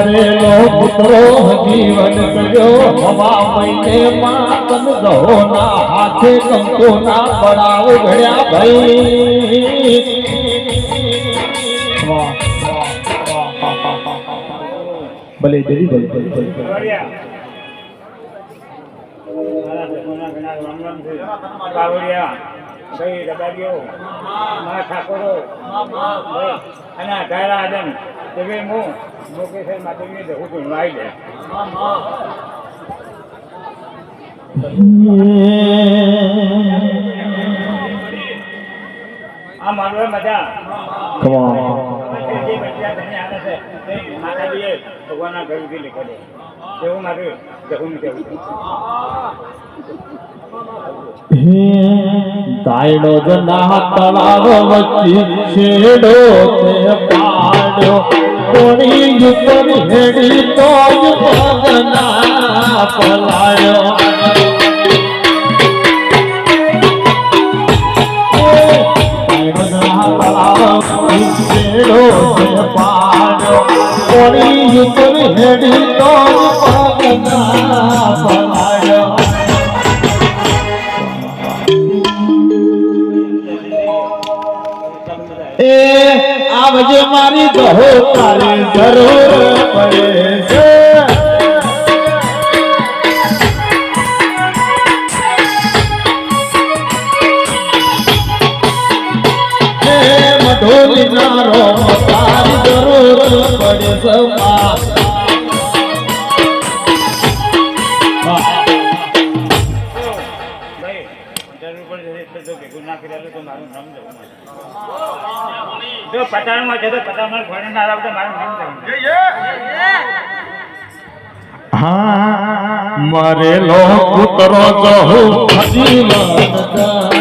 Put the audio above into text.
મરેલો પુત્રો જીવન કર્યો હવા મહિને માતન ગહોના હાથે કંકોના બળાવ ઘડ્યા ભાઈ ભલે દેવી ભલે ભાઈ રબારીઓ મારા ઠાકોરો અને અઢારા આદમ તે હું મુકેશ્વર માતાજીને જવું છું આવી જાય આ માનવા મજા માતાજીએ ભગવાનના ઘર સુધી લીધે એવું મારું જવું કેવું તાયડો જના તળાવ વચ્ચે છેડો તે પાડ્યો કોણી ઉપર હેડી તો જ પગના પલાયો તાયડો જના તળાવ છેડો તે પાડ્યો કોણી ઉપર હેડી તો જ પગના પલાયો આવજે મારી કહો તારી જરૂર પડે છે મઢોલી નારો તારી જરૂર પડે સમા જો પટાણમાં છે તો પટાણમાં ઘોડે ના આવતો મારું નામ હા મરેલો પુત્રો જહુ જીવન